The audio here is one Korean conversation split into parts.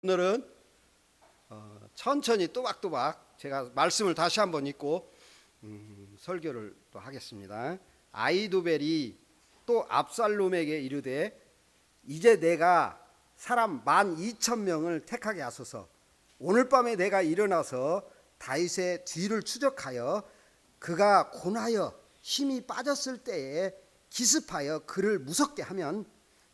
오늘은 천천히 또박또박 제가 말씀을 다시 한번 읽고 설교를 또 하겠습니다. 아히도벨이 또 압살롬에게 이르되 이제 내가 사람 12,000명을 택하게 하소서. 오늘 밤에 내가 일어나서 다윗의 뒤를 추적하여 그가 곤하여 힘이 빠졌을 때에 기습하여 그를 무섭게 하면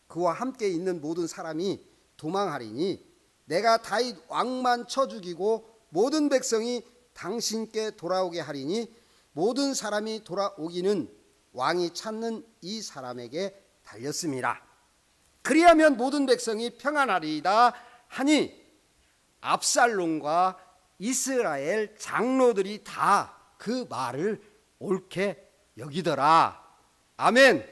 그와 함께 있는 모든 사람이 도망하리니 내가 다윗 왕만 쳐 죽이고 모든 백성이 당신께 돌아오게 하리니 모든 사람이 돌아오기는 왕이 찾는 이 사람에게 달렸음이라. 그리하면 모든 백성이 평안하리이다 하니 압살롬과 이스라엘 장로들이 다 그 말을 옳게 여기더라. 아멘.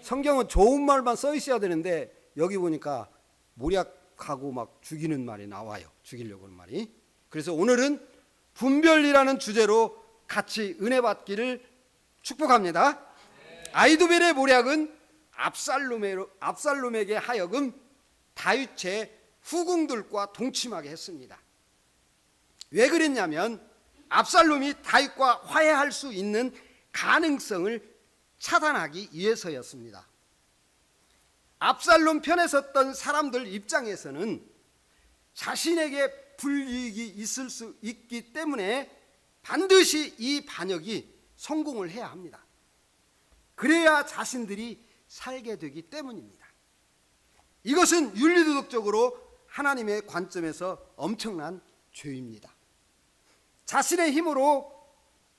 성경은 좋은 말만 써 있어야 되는데 여기 보니까 모략하고 막 죽이는 말이 나와요. 죽이려고 하는 말이. 그래서 오늘은 분별이라는 주제로 같이 은혜 받기를 축복합니다. 아히도벨의 모략은 압살롬에게 하여금 다윗의 후궁들과 동침하게 했습니다. 왜 그랬냐면 압살롬이 다윗과 화해할 수 있는 가능성을 차단하기 위해서였습니다. 압살롬 편에 섰던 사람들 입장에서는 자신에게 불이익이 있을 수 있기 때문에 반드시 이 반역이 성공을 해야 합니다. 그래야 자신들이 살게 되기 때문입니다. 이것은 윤리도덕적으로 하나님의 관점에서 엄청난 죄입니다. 자신의 힘으로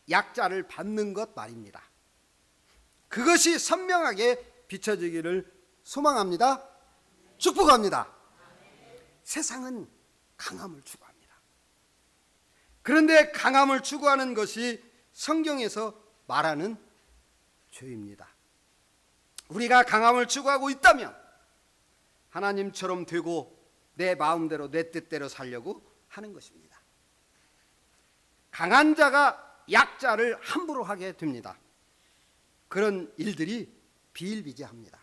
약자를 받는 것 말입니다. 그것이 선명하게 비춰지기를 소망합니다. 축복합니다. 세상은 강함을 추구합니다. 그런데 강함을 추구하는 것이 성경에서 말하는 죄입니다. 우리가 강함을 추구하고 있다면 하나님처럼 되고 내 마음대로 내 뜻대로 살려고 하는 것입니다. 강한 자가 약자를 함부로 하게 됩니다. 그런 일들이 비일비재합니다.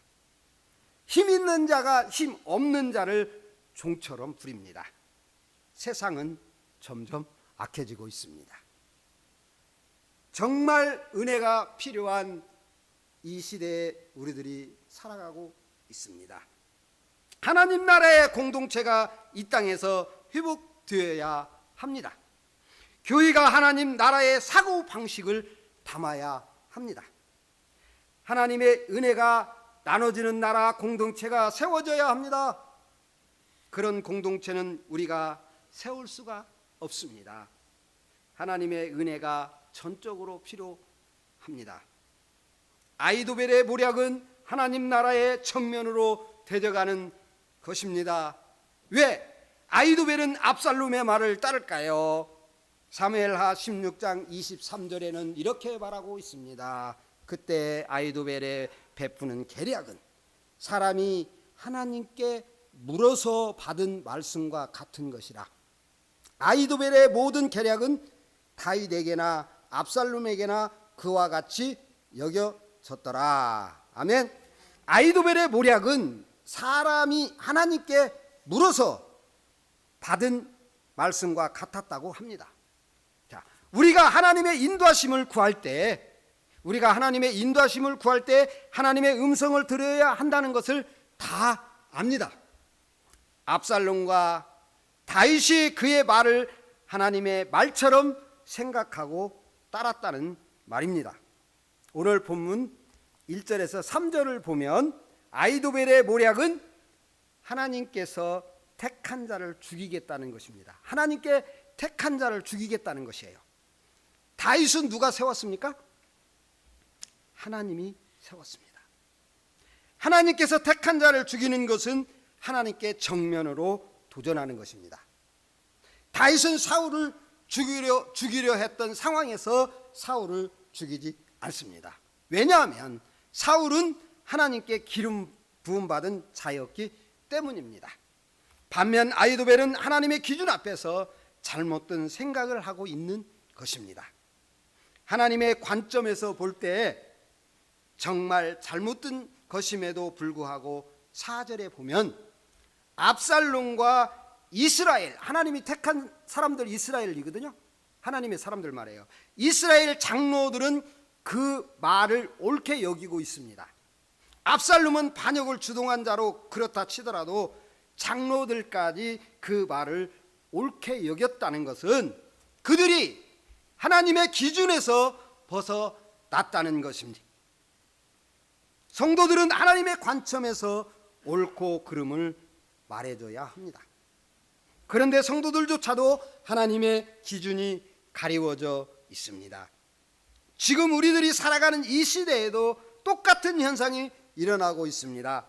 힘 있는 자가 힘 없는 자를 종처럼 부립니다. 세상은 점점 악해지고 있습니다. 정말 은혜가 필요한 이 시대에 우리들이 살아가고 있습니다. 하나님 나라의 공동체가 이 땅에서 회복되어야 합니다. 교회가 하나님 나라의 사고방식을 담아야 합니다. 하나님의 은혜가 나눠지는 나라 공동체가 세워져야 합니다. 그런 공동체는 우리가 세울 수가 없습니다. 하나님의 은혜가 전적으로 필요합니다. 아히도벨의 모략은 하나님 나라의 정면으로 되져가는 것입니다. 왜 아히도벨은 압살롬의 말을 따를까요? 사무엘하 16장 23절에는 이렇게 말하고 있습니다. 그때 아히도벨의 베푸는 계략은 사람이 하나님께 물어서 받은 말씀과 같은 것이라. 아히도벨의 모든 계략은 다윗에게나 압살롬에게나 그와 같이 여겨졌더라. 아멘. 아히도벨의 모략은 사람이 하나님께 물어서 받은 말씀과 같았다고 합니다. 자, 우리가 하나님의 인도하심을 구할 때 하나님의 음성을 들어야 한다는 것을 다 압니다. 압살롬과 다윗이 그의 말을 하나님의 말처럼 생각하고 따랐다는 말입니다. 오늘 본문 1절에서 3절을 보면 아히도벨의 모략은 하나님께서 택한 자를 죽이겠다는 것입니다. 하나님께 택한 자를 죽이겠다는 것이에요. 다윗은 누가 세웠습니까? 하나님이 세웠습니다. 하나님께서 택한 자를 죽이는 것은 하나님께 정면으로 도전하는 것입니다. 다윗은 사울을 죽이려 했던 상황에서 사울을 죽이지 않습니다. 왜냐하면 사울은 하나님께 기름 부음 받은 자였기 때문입니다. 반면 아히도벨은 하나님의 기준 앞에서 잘못된 생각을 하고 있는 것입니다. 하나님의 관점에서 볼 때 정말 잘못된 것임에도 불구하고 4절에 보면 압살롬과 이스라엘, 하나님이 택한 사람들 이스라엘이거든요. 하나님의 사람들 말이에요. 이스라엘 장로들은 그 말을 옳게 여기고 있습니다. 압살롬은 반역을 주동한 자로 그렇다 치더라도 장로들까지 그 말을 옳게 여겼다는 것은 그들이 하나님의 기준에서 벗어났다는 것입니다. 성도들은 하나님의 관점에서 옳고 그름을 말해줘야 합니다. 그런데 성도들조차도 하나님의 기준이 가리워져 있습니다. 지금 우리들이 살아가는 이 시대에도 똑같은 현상이 일어나고 있습니다.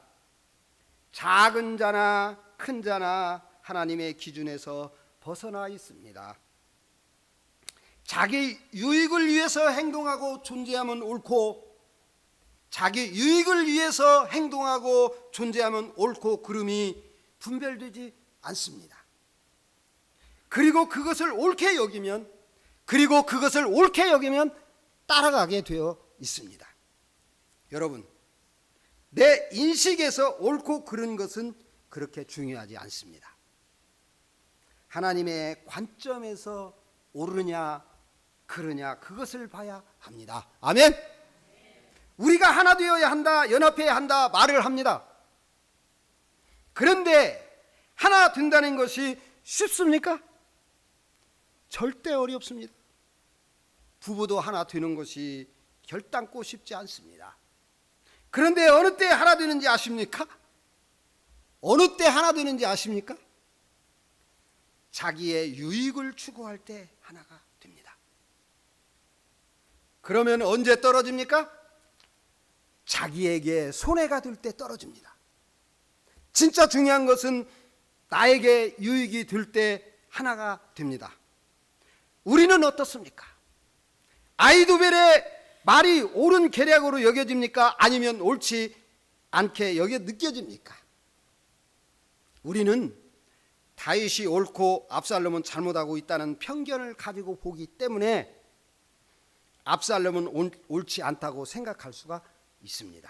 작은 자나 큰 자나 하나님의 기준에서 벗어나 있습니다. 자기 유익을 위해서 행동하고 존재하면 옳고, 자기 유익을 위해서 행동하고 존재하면 옳고 그름이 분별되지 않습니다. 그리고 그것을 옳게 여기면 따라가게 되어 있습니다. 여러분, 내 인식에서 옳고 그른 것은 그렇게 중요하지 않습니다. 하나님의 관점에서 옳으냐 그르냐 그것을 봐야 합니다. 아멘. 우리가 하나 되어야 한다, 연합해야 한다 말을 합니다. 그런데 하나 된다는 것이 쉽습니까? 절대 어렵습니다. 부부도 하나 되는 것이 결단코 쉽지 않습니다. 그런데 어느 때 하나 되는지 아십니까? 어느 때 하나 되는지 아십니까? 자기의 유익을 추구할 때 하나가 됩니다. 그러면 언제 떨어집니까? 자기에게 손해가 될 때 떨어집니다. 진짜 중요한 것은 나에게 유익이 될 때 하나가 됩니다. 우리는 어떻습니까? 아히도벨의 말이 옳은 계략으로 여겨집니까? 아니면 옳지 않게 느껴집니까? 우리는 다윗이 옳고 압살롬은 잘못하고 있다는 편견을 가지고 보기 때문에 압살롬은 옳지 않다고 생각할 수가 있습니다.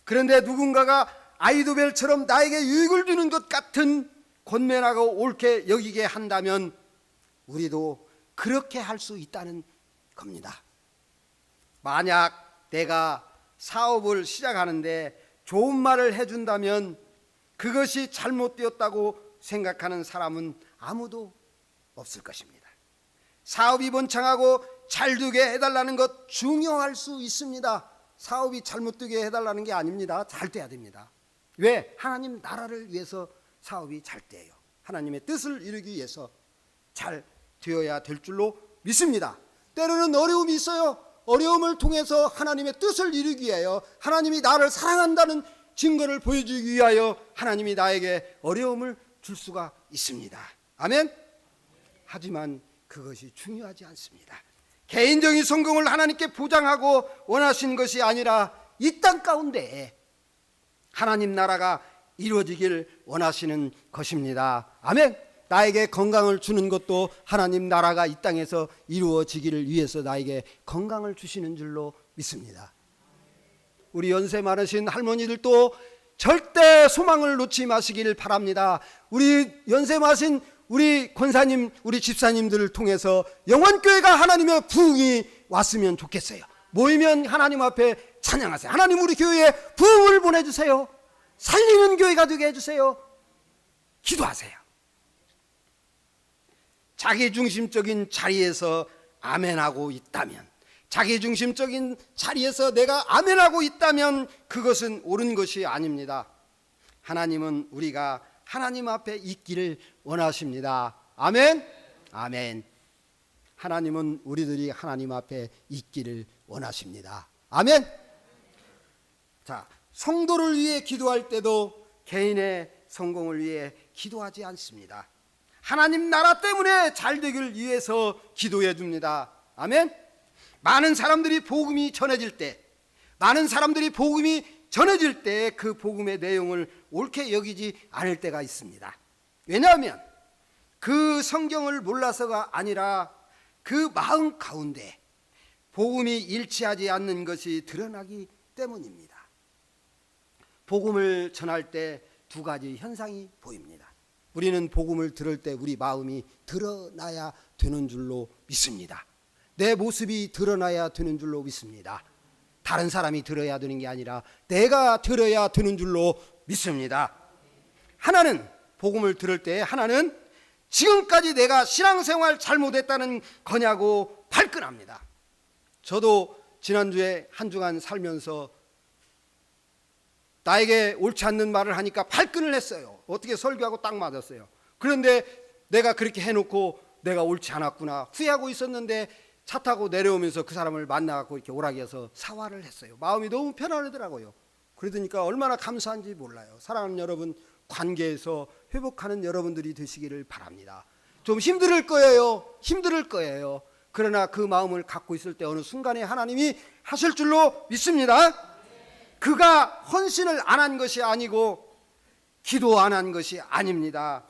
그런데 누군가가 아히도벨처럼 나에게 유익을 주는 것 같은 권면하고 옳게 여기게 한다면 우리도 그렇게 할 수 있다는 겁니다. 만약 내가 사업을 시작하는데 좋은 말을 해준다면 그것이 잘못되었다고 생각하는 사람은 아무도 없을 것입니다. 사업이 번창하고 잘 되게 해달라는 것 중요할 수 있습니다. 사업이 잘못되게 해달라는 게 아닙니다. 잘 돼야 됩니다. 왜? 하나님 나라를 위해서 사업이 잘 돼요. 하나님의 뜻을 이루기 위해서 잘 되어야 될 줄로 믿습니다. 때로는 어려움이 있어요. 어려움을 통해서 하나님의 뜻을 이루기 위하여, 하나님이 나를 사랑한다는 증거를 보여주기 위하여 하나님이 나에게 어려움을 줄 수가 있습니다. 아멘. 하지만 그것이 중요하지 않습니다. 개인적인 성공을 하나님께 보장하고 원하신 것이 아니라 이 땅 가운데 하나님 나라가 이루어지길 원하시는 것입니다. 아멘. 나에게 건강을 주는 것도 하나님 나라가 이 땅에서 이루어지기를 위해서 나에게 건강을 주시는 줄로 믿습니다. 우리 연세 많으신 할머니들도 절대 소망을 놓지 마시길 바랍니다. 우리 연세 많으신 우리 권사님, 우리 집사님들을 통해서 영원교회가 하나님의 부흥이 왔으면 좋겠어요. 모이면 하나님 앞에 찬양하세요. 하나님 우리 교회에 부흥을 보내주세요. 살리는 교회가 되게 해주세요. 기도하세요. 자기중심적인 자리에서 아멘하고 있다면, 자기중심적인 자리에서 내가 아멘하고 있다면 그것은 옳은 것이 아닙니다. 하나님은 우리가 하나님 앞에 있기를 원하십니다. 아멘. 아멘. 하나님은 우리들이 하나님 앞에 있기를 원하십니다. 아멘. 자, 성도를 위해 기도할 때도 개인의 성공을 위해 기도하지 않습니다. 하나님 나라 때문에 잘 되길 위해서 기도해 줍니다. 아멘. 많은 사람들이 복음이 전해질 때, 그 복음의 내용을 옳게 여기지 않을 때가 있습니다. 왜냐하면 그 성경을 몰라서가 아니라 그 마음 가운데 복음이 일치하지 않는 것이 드러나기 때문입니다. 복음을 전할 때 두 가지 현상이 보입니다. 우리는 복음을 들을 때 우리 마음이 드러나야 되는 줄로 믿습니다. 내 모습이 드러나야 되는 줄로 믿습니다. 다른 사람이 들어야 되는 게 아니라 내가 들어야 되는 줄로 믿습니다. 하나는 복음을 들을 때 하나는 지금까지 내가 신앙생활 잘못했다는 거냐고 발끈합니다. 저도 지난주에 한 주간 살면서 나에게 옳지 않는 말을 하니까 발끈을 했어요. 어떻게 설교하고 딱 맞았어요. 그런데 내가 그렇게 해놓고 내가 옳지 않았구나 후회하고 있었는데 차 타고 내려오면서 그 사람을 만나갖고 이렇게 오락해서 사과를 했어요. 마음이 너무 편안하더라고요. 그러니까 얼마나 감사한지 몰라요. 사랑하는 여러분, 관계에서 회복하는 여러분들이 되시기를 바랍니다. 좀 힘들 거예요. 그러나 그 마음을 갖고 있을 때 어느 순간에 하나님이 하실 줄로 믿습니다. 그가 헌신을 안 한 것이 아니고 기도 안 한 것이 아닙니다.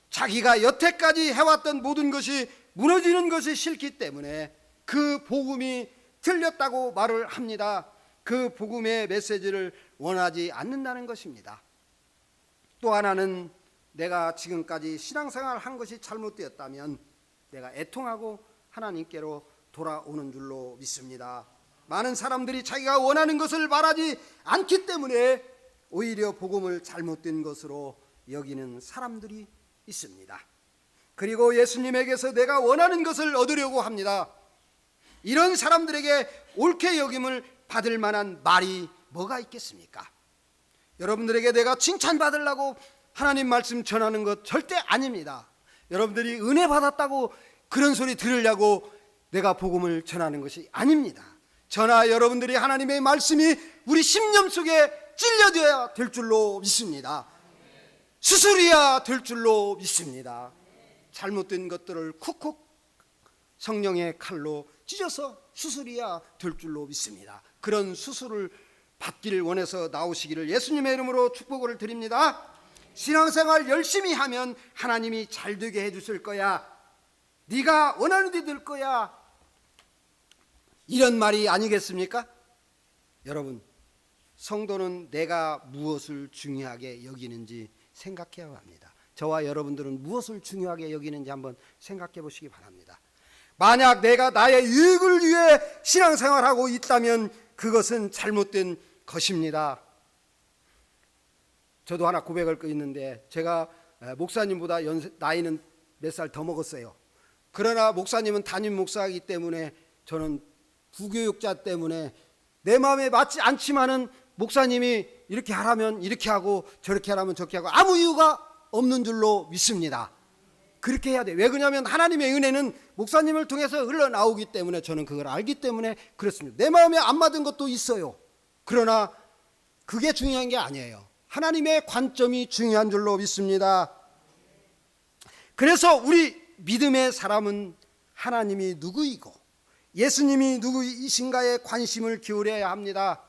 자기가 여태까지 해왔던 모든 것이 무너지는 것이 싫기 때문에 그 복음이 틀렸다고 말을 합니다. 그 복음의 메시지를 원하지 않는다는 것입니다. 또 하나는 내가 지금까지 신앙생활을 한 것이 잘못되었다면 내가 애통하고 하나님께로 돌아오는 줄로 믿습니다. 많은 사람들이 자기가 원하는 것을 말하지 않기 때문에 오히려 복음을 잘못된 것으로 여기는 사람들이 있습니다. 그리고 예수님에게서 내가 원하는 것을 얻으려고 합니다. 이런 사람들에게 옳게 여김을 받을 만한 말이 뭐가 있겠습니까? 여러분들에게 내가 칭찬받으려고 하나님 말씀 전하는 것 절대 아닙니다. 여러분들이 은혜 받았다고 그런 소리 들으려고 내가 복음을 전하는 것이 아닙니다. 저나 여러분들이 하나님의 말씀이 우리 심령 속에 찔려져야 될 줄로 믿습니다. 수술이야 될 줄로 믿습니다. 잘못된 것들을 쿡쿡 성령의 칼로 찢어서 수술이야 될 줄로 믿습니다. 그런 수술을 받기를 원해서 나오시기를 예수님의 이름으로 축복을 드립니다. 신앙생활 열심히 하면 하나님이 잘 되게 해주실 거야. 네가 원하는 데 될 거야. 이런 말이 아니겠습니까? 여러분, 성도는 내가 무엇을 중요하게 여기는지 생각해야 합니다. 저와 여러분들은 무엇을 중요하게 여기는지 한번 생각해 보시기 바랍니다. 만약 내가 나의 유익을 위해 신앙생활하고 있다면 그것은 잘못된 것입니다. 저도 하나 고백할 거 있는데 제가 목사님보다 나이는 몇 살 더 먹었어요. 그러나 목사님은 담임 목사이기 때문에 저는 부교육자 때문에 내 마음에 맞지 않지만은 목사님이 이렇게 하라면 이렇게 하고 저렇게 하라면 저렇게 하고 아무 이유가 없는 줄로 믿습니다. 그렇게 해야 돼. 왜 그러냐면 하나님의 은혜는 목사님을 통해서 흘러나오기 때문에 저는 그걸 알기 때문에 그렇습니다. 내 마음에 안 맞은 것도 있어요. 그러나 그게 중요한 게 아니에요. 하나님의 관점이 중요한 줄로 믿습니다. 그래서 우리 믿음의 사람은 하나님이 누구이고 예수님이 누구이신가에 관심을 기울여야 합니다.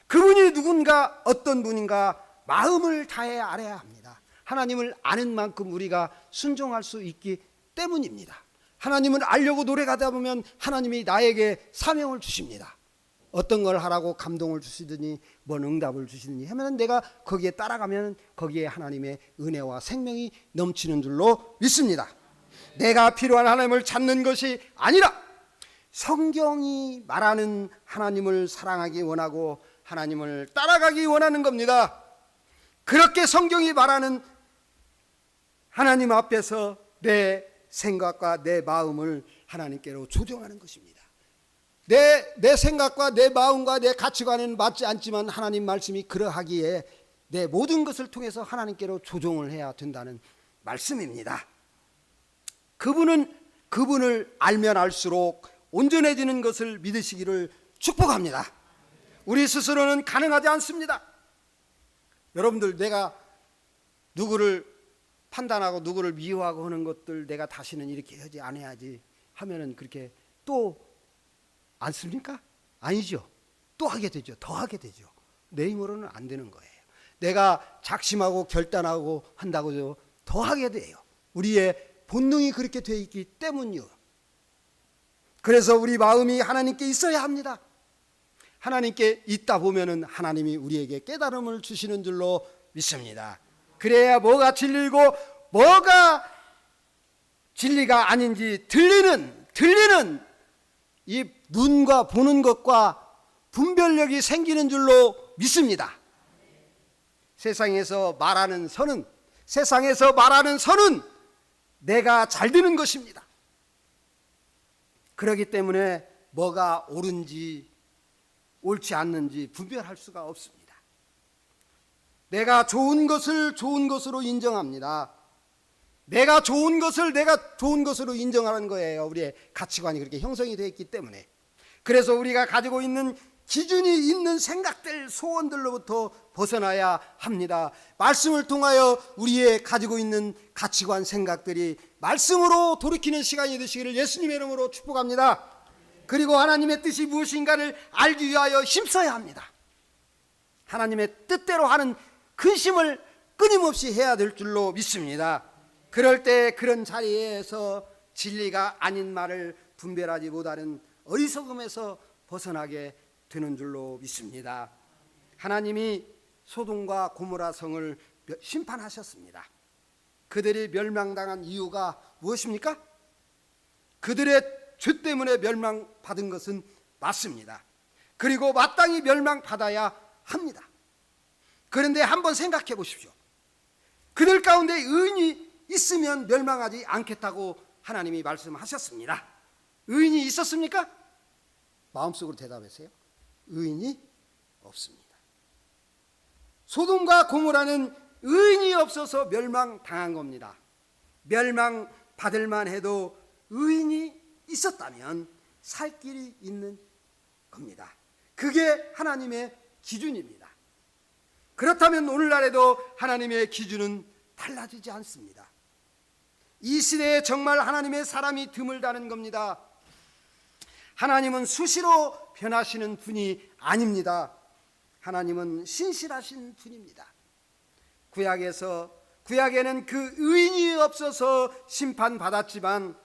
그분이 누군가 어떤 분인가 마음을 다해 알아야 합니다. 하나님을 아는 만큼 우리가 순종할 수 있기 때문입니다. 하나님을 알려고 노력하다 보면 하나님이 나에게 사명을 주십니다. 어떤 걸 하라고 감동을 주시더니 뭔 응답을 주시더니 하면 내가 거기에 따라가면 거기에 하나님의 은혜와 생명이 넘치는 줄로 믿습니다. 내가 필요한 하나님을 찾는 것이 아니라 성경이 말하는 하나님을 사랑하기 원하고 하나님을 따라가기 원하는 겁니다. 그렇게 성경이 말하는 하나님 앞에서 내 생각과 내 마음을 하나님께로 조정하는 것입니다. 내 생각과 내 마음과 내 가치관에는 맞지 않지만 하나님 말씀이 그러하기에 내 모든 것을 통해서 하나님께로 조정을 해야 된다는 말씀입니다. 그분을 알면 알수록 온전해지는 것을 믿으시기를 축복합니다. 우리 스스로는 가능하지 않습니다. 여러분들, 내가 누구를 판단하고 누구를 미워하고 하는 것들 내가 다시는 이렇게 하지 않아야지 하면은 그렇게 또 않습니까? 아니죠. 또 하게 되죠. 더 하게 되죠. 내 힘으로는 안 되는 거예요. 내가 작심하고 결단하고 한다고 더 하게 돼요. 우리의 본능이 그렇게 되어 있기 때문이요. 그래서 우리 마음이 하나님께 있어야 합니다. 하나님께 있다 보면은 하나님이 우리에게 깨달음을 주시는 줄로 믿습니다. 그래야 뭐가 진리고 뭐가 진리가 아닌지 들리는 이 눈과 보는 것과 분별력이 생기는 줄로 믿습니다. 세상에서 말하는 선은 내가 잘 되는 것입니다. 그렇기 때문에 뭐가 옳은지 옳지 않는지 분별할 수가 없습니다. 내가 좋은 것을 좋은 것으로 인정합니다. 내가 좋은 것으로 인정하는 거예요. 우리의 가치관이 그렇게 형성이 되어 있기 때문에. 그래서 우리가 가지고 있는 기준이 있는 생각들, 소원들로부터 벗어나야 합니다. 말씀을 통하여 우리의 가지고 있는 가치관, 생각들이 말씀으로 돌이키는 시간이 되시기를 예수님의 이름으로 축복합니다. 그리고 하나님의 뜻이 무엇인가를 알기 위하여 힘써야 합니다. 하나님의 뜻대로 하는 근심을 끊임없이 해야 될 줄로 믿습니다. 그럴 때 그런 자리에서 진리가 아닌 말을 분별하지 못하는 어리석음에서 벗어나게 되는 줄로 믿습니다. 하나님이 소돔과 고모라 성을 심판하셨습니다. 그들이 멸망당한 이유가 무엇입니까? 그들의 죄 때문에 멸망받은 것은 맞습니다. 그리고 마땅히 멸망받아야 합니다. 그런데 한번 생각해 보십시오. 그들 가운데 의인이 있으면 멸망하지 않겠다고 하나님이 말씀하셨습니다. 의인이 있었습니까? 마음속으로 대답하세요. 의인이 없습니다. 소돔과 고모라는 의인이 없어서 멸망당한 겁니다. 멸망받을 만해도 의인이 있었다면 살 길이 있는 겁니다. 그게 하나님의 기준입니다. 그렇다면 오늘날에도 하나님의 기준은 달라지지 않습니다. 이 시대에 정말 하나님의 사람이 드물다는 겁니다. 하나님은 수시로 변하시는 분이 아닙니다. 하나님은 신실하신 분입니다. 구약에는 그 의인이 없어서 심판받았지만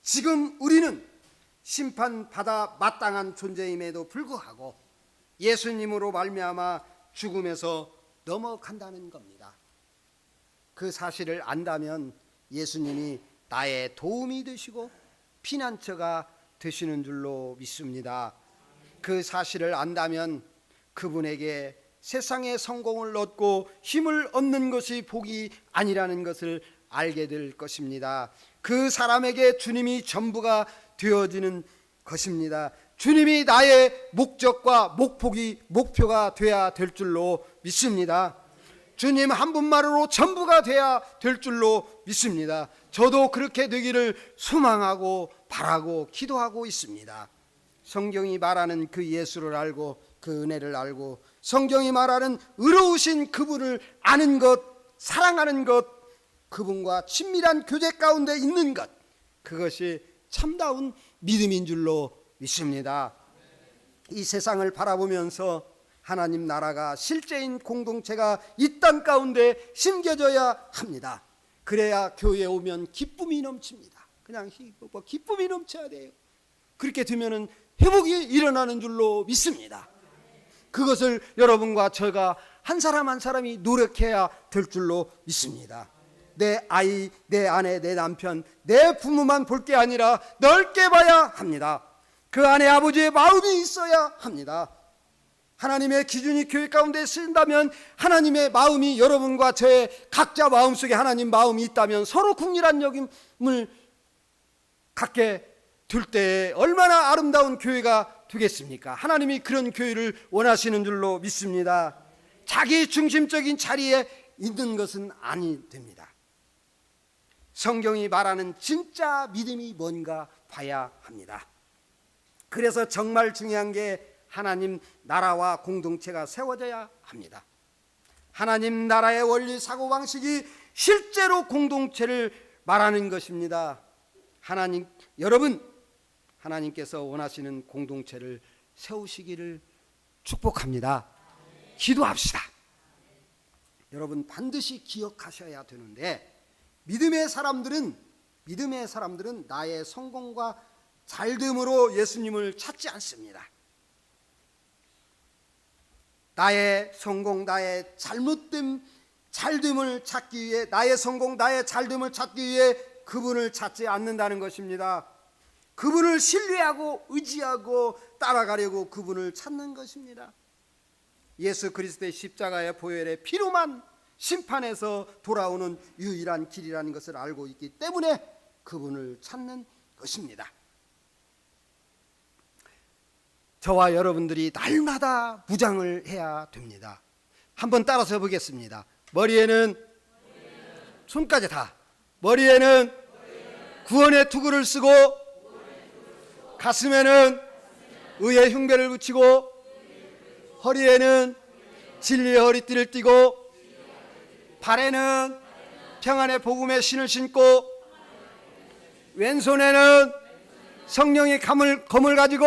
지금 우리는 심판받아 마땅한 존재임에도 불구하고 예수님으로 말미암아 죽음에서 넘어간다는 겁니다. 그 사실을 안다면 예수님이 나의 도움이 되시고 피난처가 되시는 줄로 믿습니다. 그 사실을 안다면 그분에게 세상의 성공을 얻고 힘을 얻는 것이 복이 아니라는 것을 알게 될 것입니다. 그 사람에게 주님이 전부가 되어지는 것입니다. 주님이 나의 목적과 목표가 되어야 될 줄로 믿습니다. 주님 한 분만으로 전부가 되어야 될 줄로 믿습니다. 저도 그렇게 되기를 소망하고 바라고 기도하고 있습니다. 성경이 말하는 그 예수를 알고 그 은혜를 알고 성경이 말하는 의로우신 그분을 아는 것, 사랑하는 것, 그분과 친밀한 교제 가운데 있는 것, 그것이 참다운 믿음인 줄로 믿습니다. 이 세상을 바라보면서 하나님 나라가 실제인 공동체가 이 땅 가운데 심겨져야 합니다. 그래야 교회에 오면 기쁨이 넘칩니다. 그냥 기쁨이 넘쳐야 돼요. 그렇게 되면은 회복이 일어나는 줄로 믿습니다. 그것을 여러분과 제가 한 사람 한 사람이 노력해야 될 줄로 믿습니다. 내 아이, 내 아내, 내 남편, 내 부모만 볼 게 아니라 넓게 봐야 합니다. 그 안에 아버지의 마음이 있어야 합니다. 하나님의 기준이 교회 가운데 쓰인다면 하나님의 마음이 여러분과 저의 각자 마음속에 하나님 마음이 있다면 서로 국률한 여김을 갖게 될 때에 얼마나 아름다운 교회가 되겠습니까? 하나님이 그런 교회를 원하시는 줄로 믿습니다. 자기 중심적인 자리에 있는 것은 아니 됩니다. 성경이 말하는 진짜 믿음이 뭔가 봐야 합니다. 그래서 정말 중요한 게 하나님 나라와 공동체가 세워져야 합니다. 하나님 나라의 원리 사고방식이 실제로 공동체를 말하는 것입니다. 여러분, 하나님께서 원하시는 공동체를 세우시기를 축복합니다. 기도합시다. 여러분 반드시 기억하셔야 되는데 믿음의 사람들은 나의 성공과 잘됨으로 예수님을 찾지 않습니다. 나의 성공, 나의 잘못됨, 잘됨을 찾기 위해, 나의 성공, 나의 잘됨을 찾기 위해 그분을 찾지 않는다는 것입니다. 그분을 신뢰하고 의지하고 따라가려고 그분을 찾는 것입니다. 예수 그리스도의 십자가의 보혈의 피로만 심판에서 돌아오는 유일한 길이라는 것을 알고 있기 때문에 그분을 찾는 것입니다. 저와 여러분들이 날마다 무장을 해야 됩니다. 한번 따라서 보겠습니다. 머리에는 손까지 다, 머리에는 구원의 투구를 쓰고, 가슴에는 의의 흉배를 붙이고, 허리에는 진리의 허리띠를 띠고, 발에는 평안의 복음의 신을 신고, 왼손에는 성령의 검을 가지고,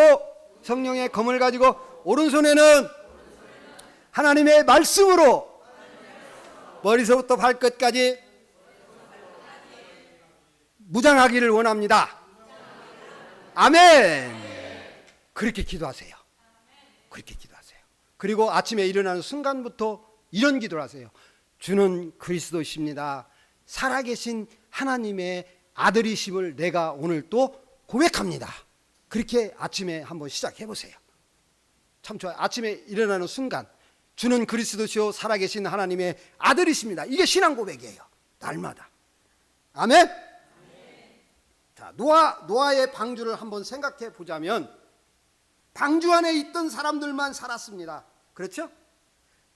오른손에는 하나님의 말씀으로 머리서부터 발끝까지 무장하기를 원합니다. 아멘. 그렇게 기도하세요. 그렇게 기도하세요. 그리고 아침에 일어나는 순간부터 이런 기도를 하세요. 주는 그리스도십니다. 살아계신 하나님의 아들이심을 내가 오늘 또 고백합니다. 그렇게 아침에 한번 시작해 보세요. 참 좋아요. 아침에 일어나는 순간 주는 그리스도시요 살아계신 하나님의 아들이십니다. 이게 신앙 고백이에요. 날마다. 아멘. 자, 노아의 방주를 한번 생각해 보자면 방주 안에 있던 사람들만 살았습니다. 그렇죠?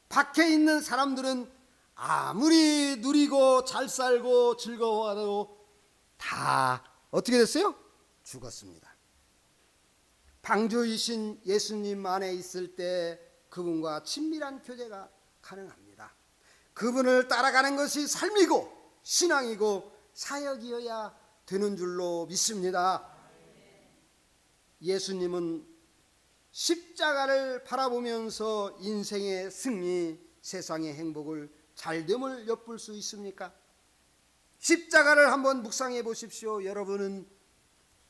밖에 있는 사람들은 아무리 누리고 잘 살고 즐거워하도 다 어떻게 됐어요? 죽었습니다. 방주이신 예수님 안에 있을 때 그분과 친밀한 교제가 가능합니다. 그분을 따라가는 것이 삶이고 신앙이고 사역이어야 되는 줄로 믿습니다. 예수님은 십자가를 바라보면서 인생의 승리, 세상의 행복을, 잘됨을 엿볼 수 있습니까? 십자가를 한번 묵상해 보십시오. 여러분은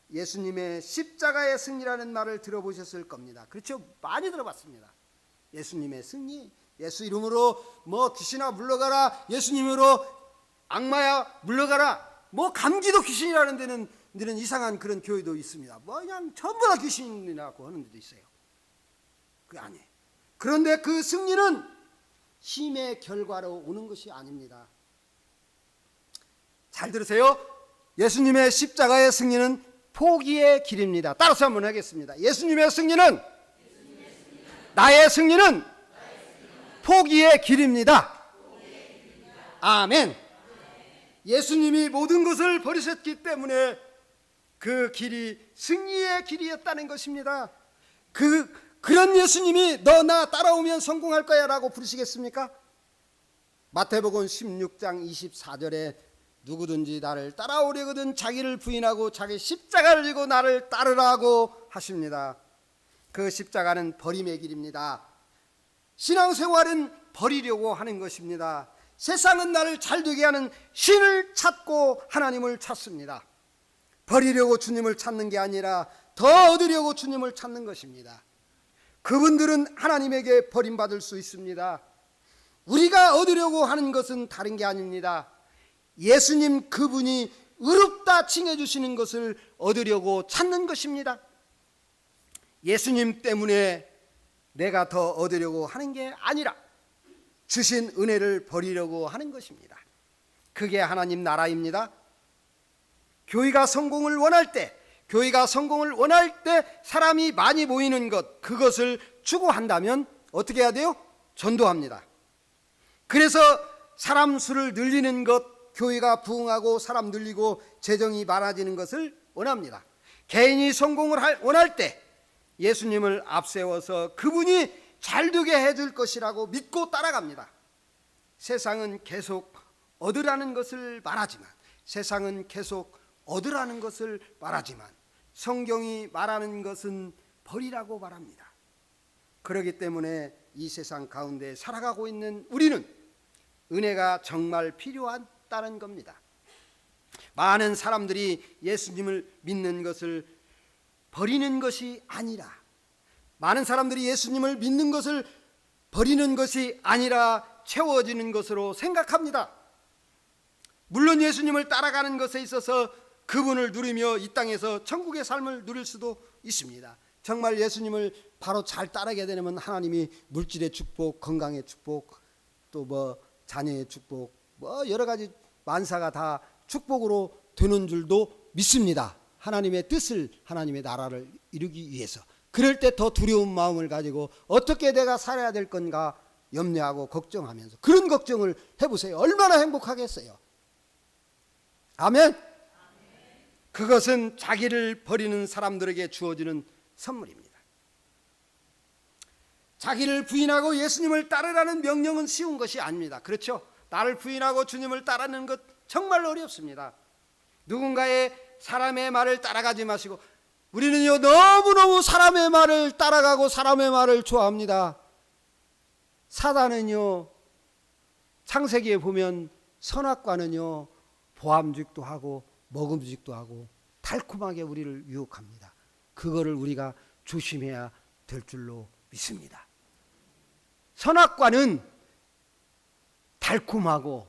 예수님의 십자가의 승리라는 말을 들어보셨을 겁니다. 그렇죠? 많이 들어봤습니다. 예수님의 승리, 예수 이름으로 뭐 귀신아 물러가라, 예수님으로 악마야 물러가라, 뭐 감기도 귀신이라는 데는 이상한 그런 교회도 있습니다. 뭐 그냥 전부 다 귀신이라고 하는 데도 있어요. 그게 아니에요. 그런데 그 승리는 힘의 결과로 오는 것이 아닙니다. 잘 들으세요. 예수님의 십자가의 승리는 포기의 길입니다. 따라서 한번 하겠습니다. 예수님의 승리는 나의 승리는 포기의 길입니다. 아멘. 예수님이 모든 것을 버리셨기 때문에 그 길이 승리의 길이었다는 것입니다. 그런 예수님이 너 나 따라오면 성공할 거야 라고 부르시겠습니까? 마태복음 16장 24절에 누구든지 나를 따라오려거든 자기를 부인하고 자기 십자가를 지고 나를 따르라고 하십니다. 그 십자가는 버림의 길입니다. 신앙생활은 버리려고 하는 것입니다. 세상은 나를 잘되게 하는 신을 찾고 하나님을 찾습니다. 버리려고 주님을 찾는 게 아니라 더 얻으려고 주님을 찾는 것입니다. 그분들은 하나님에게 버림받을 수 있습니다. 우리가 얻으려고 하는 것은 다른 게 아닙니다. 예수님 그분이 의롭다 칭해주시는 것을 얻으려고 찾는 것입니다. 예수님 때문에 내가 더 얻으려고 하는 게 아니라 주신 은혜를 버리려고 하는 것입니다. 그게 하나님 나라입니다. 교회가 성공을 원할 때 사람이 많이 모이는 것, 그것을 추구한다면 어떻게 해야 돼요? 전도합니다. 그래서 사람 수를 늘리는 것, 교회가 부흥하고 사람 늘리고 재정이 많아지는 것을 원합니다. 개인이 성공을 원할 때 예수님을 앞세워서 그분이 잘되게 해줄 것이라고 믿고 따라갑니다. 세상은 계속 얻으라는 것을 말하지만 성경이 말하는 것은 버리라고 말합니다. 그렇기 때문에 이 세상 가운데 살아가고 있는 우리는 은혜가 정말 필요하다는 겁니다. 많은 사람들이 예수님을 믿는 것을 버리는 것이 아니라 채워지는 것으로 생각합니다. 물론 예수님을 따라가는 것에 있어서 그분을 누리며 이 땅에서 천국의 삶을 누릴 수도 있습니다. 정말 예수님을 바로 잘 따르게 되면 하나님이 물질의 축복, 건강의 축복, 또 뭐 자녀의 축복, 뭐 여러 가지 만사가 다 축복으로 되는 줄도 믿습니다. 하나님의 뜻을, 하나님의 나라를 이루기 위해서. 그럴 때 더 두려운 마음을 가지고 어떻게 내가 살아야 될 건가 염려하고 걱정하면서, 그런 걱정을 해보세요. 얼마나 행복하겠어요. 아멘. 그것은 자기를 버리는 사람들에게 주어지는 선물입니다. 자기를 부인하고 예수님을 따르라는 명령은 쉬운 것이 아닙니다. 그렇죠? 나를 부인하고 주님을 따르는 것 정말 어렵습니다. 누군가의 사람의 말을 따라가지 마시고, 우리는요 너무너무 사람의 말을 따라가고 사람의 말을 좋아합니다. 사단은요, 창세기에 보면 선악과는요 보암직도 하고 먹음직도 하고 달콤하게 우리를 유혹합니다. 그거를 우리가 조심해야 될 줄로 믿습니다. 선악과는 달콤하고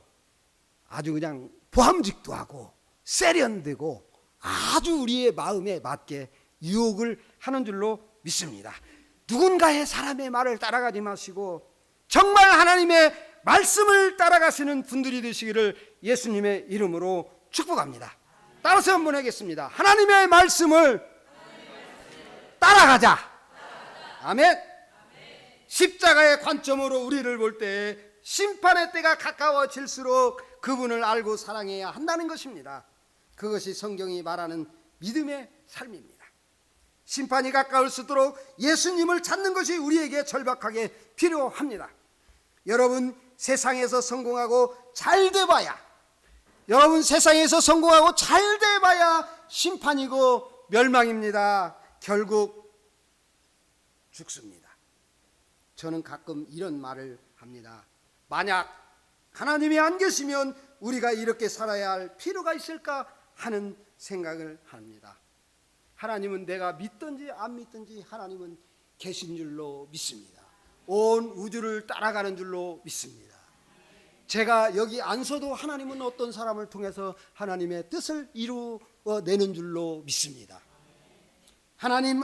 아주 그냥 보암직도 하고 세련되고 아주 우리의 마음에 맞게 유혹을 하는 줄로 믿습니다. 누군가의 사람의 말을 따라가지 마시고 정말 하나님의 말씀을 따라가시는 분들이 되시기를 예수님의 이름으로 축복합니다. 따라서 한번 하겠습니다. 하나님의 말씀을 따라가자. 아멘. 십자가의 관점으로 우리를 볼 때 심판의 때가 가까워질수록 그분을 알고 사랑해야 한다는 것입니다. 그것이 성경이 말하는 믿음의 삶입니다. 심판이 가까울수록 예수님을 찾는 것이 우리에게 절박하게 필요합니다. 여러분 세상에서 성공하고 잘 돼봐야, 여러분 세상에서 성공하고 잘 돼봐야 심판이고 멸망입니다. 결국 죽습니다. 저는 가끔 이런 말을 합니다. 만약 하나님이 안 계시면 우리가 이렇게 살아야 할 필요가 있을까 하는 생각을 합니다. 하나님은 내가 믿든지 안 믿든지 하나님은 계신 줄로 믿습니다. 온 우주를 따라가는 줄로 믿습니다. 제가 여기 안 서도 하나님은 어떤 사람을 통해서 하나님의 뜻을 이루어내는 줄로 믿습니다. 하나님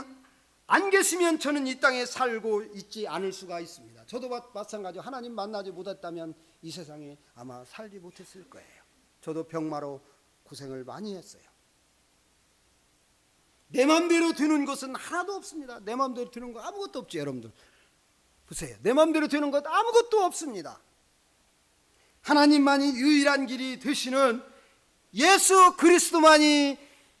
안 계시면 저는 이 땅에 살고 있지 않을 수가 있습니다. 저도 마찬가지로 하나님 만나지 못했다면 이 세상에 아마 살지 못했을 거예요. 저도 병마로 고생을 많이 했어요. 내 마음대로 되는 것은 하나도 없습니다. 내 마음대로 되는 거 아무것도 없죠. 여러분들 보세요. 내 마음대로 되는 것 아무것도 없습니다. 하나님만이 유일한 길이 되시는 예수 그리스도만이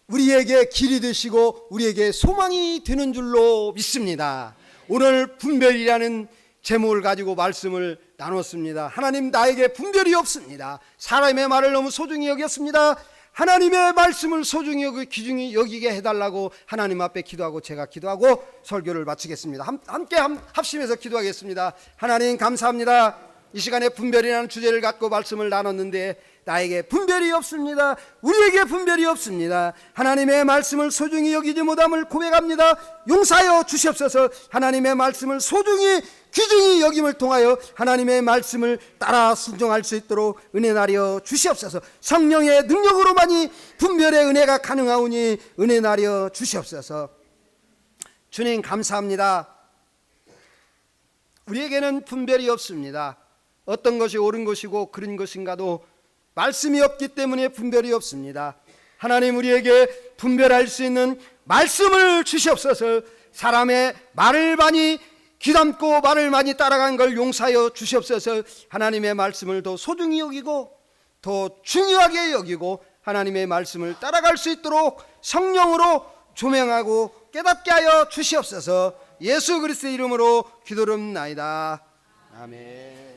우리에게 길이 되시고 우리에게 소망이 되는 줄로 믿습니다. 오늘 분별이라는 제목을 가지고 말씀을 나눴습니다. 하나님 나에게 분별이 없습니다. 사람의 말을 너무 소중히 여겼습니다. 하나님의 말씀을 소중히 귀중히 여기게 해달라고 하나님 앞에 기도하고 제가 기도하고 설교를 마치겠습니다. 함께 합심해서 기도하겠습니다. 하나님 감사합니다. 이 시간에 분별이라는 주제를 갖고 말씀을 나눴는데 나에게 분별이 없습니다. 우리에게 분별이 없습니다. 하나님의 말씀을 소중히 여기지 못함을 고백합니다. 용서하여 주시옵소서. 하나님의 말씀을 소중히 귀중히 여김을 통하여 하나님의 말씀을 따라 순종할 수 있도록 은혜 나려 주시옵소서. 성령의 능력으로만이 분별의 은혜가 가능하오니 은혜 나려 주시옵소서. 주님 감사합니다. 우리에게는 분별이 없습니다. 어떤 것이 옳은 것이고 그른 것인가도 말씀이 없기 때문에 분별이 없습니다. 하나님 우리에게 분별할 수 있는 말씀을 주시옵소서. 사람의 말을 많이 귀담고 말을 많이 따라간 걸 용서하여 주시옵소서. 하나님의 말씀을 더 소중히 여기고 더 중요하게 여기고 하나님의 말씀을 따라갈 수 있도록 성령으로 조명하고 깨닫게 하여 주시옵소서. 예수 그리스도의 이름으로 기도드립나이다. 아멘.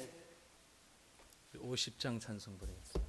50장 찬송 부르겠습니다.